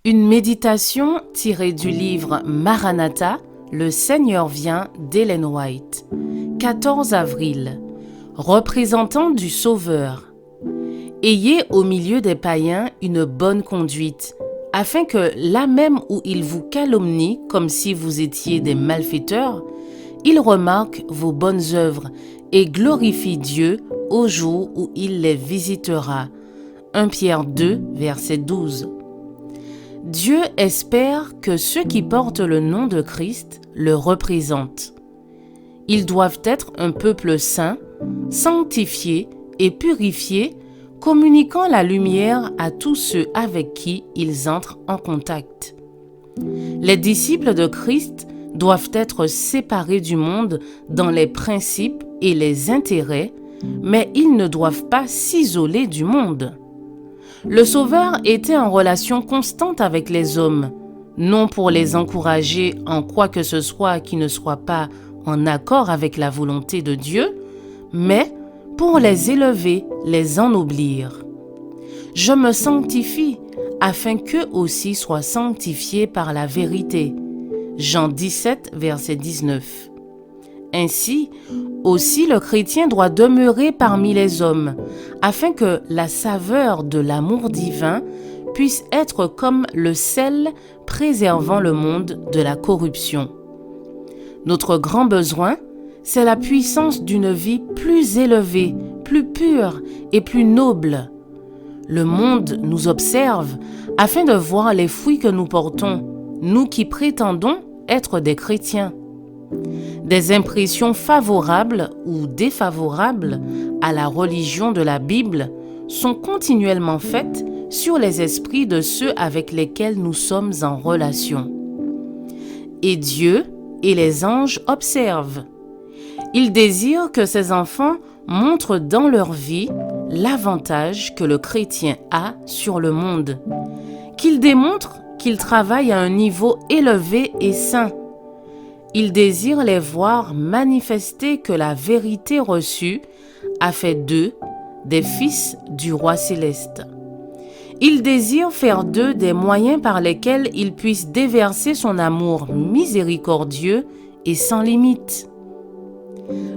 Une méditation tirée du livre Maranatha, Le Seigneur vient d'Ellen White. 14 avril. Représentant du Sauveur. Ayez au milieu des païens une bonne conduite, afin que là même où ils vous calomnient comme si vous étiez des malfaiteurs, ils remarquent vos bonnes œuvres et glorifient Dieu au jour où il les visitera. 1 Pierre 2, verset 12. Dieu espère que ceux qui portent le nom de Christ le représentent. Ils doivent être un peuple saint, sanctifié et purifié, communiquant la lumière à tous ceux avec qui ils entrent en contact. Les disciples de Christ doivent être séparés du monde dans les principes et les intérêts, mais ils ne doivent pas s'isoler du monde. Le Sauveur était en relation constante avec les hommes, non pour les encourager en quoi que ce soit qui ne soit pas en accord avec la volonté de Dieu, mais pour les élever, les ennoblir. Je me sanctifie afin qu'eux aussi soient sanctifiés par la vérité. Jean 17, verset 19. Ainsi, aussi le chrétien doit demeurer parmi les hommes, afin que la saveur de l'amour divin puisse être comme le sel préservant le monde de la corruption. Notre grand besoin, c'est la puissance d'une vie plus élevée, plus pure et plus noble. Le monde nous observe afin de voir les fruits que nous portons, nous qui prétendons être des chrétiens. Des impressions favorables ou défavorables à la religion de la Bible sont continuellement faites sur les esprits de ceux avec lesquels nous sommes en relation. Et Dieu et les anges observent. Ils désirent que ces enfants montrent dans leur vie l'avantage que le chrétien a sur le monde, qu'ils démontrent qu'il travaille à un niveau élevé et saint. Ils désirent les voir manifester que la vérité reçue a fait d'eux des fils du roi céleste. Ils désirent faire d'eux des moyens par lesquels ils puissent déverser son amour miséricordieux et sans limite.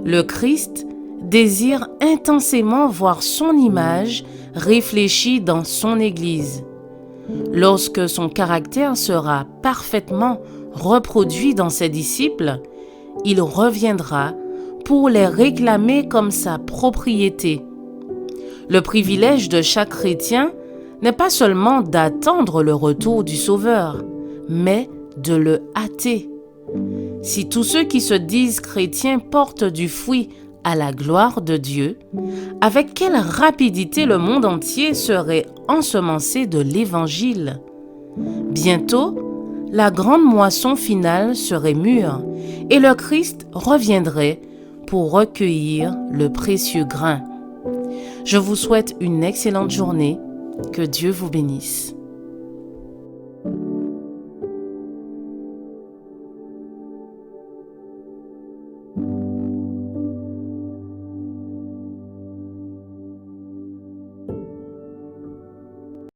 Le Christ désire intensément voir son image réfléchie dans son Église. Lorsque son caractère sera parfaitement reproduit dans ses disciples, il reviendra pour les réclamer comme sa propriété. Le privilège de chaque chrétien n'est pas seulement d'attendre le retour du Sauveur, mais de le hâter. Si tous ceux qui se disent chrétiens portent du fruit à la gloire de Dieu, avec quelle rapidité le monde entier serait ensemencé de l'Évangile. Bientôt, la grande moisson finale serait mûre et le Christ reviendrait pour recueillir le précieux grain. Je vous souhaite une excellente journée. Que Dieu vous bénisse.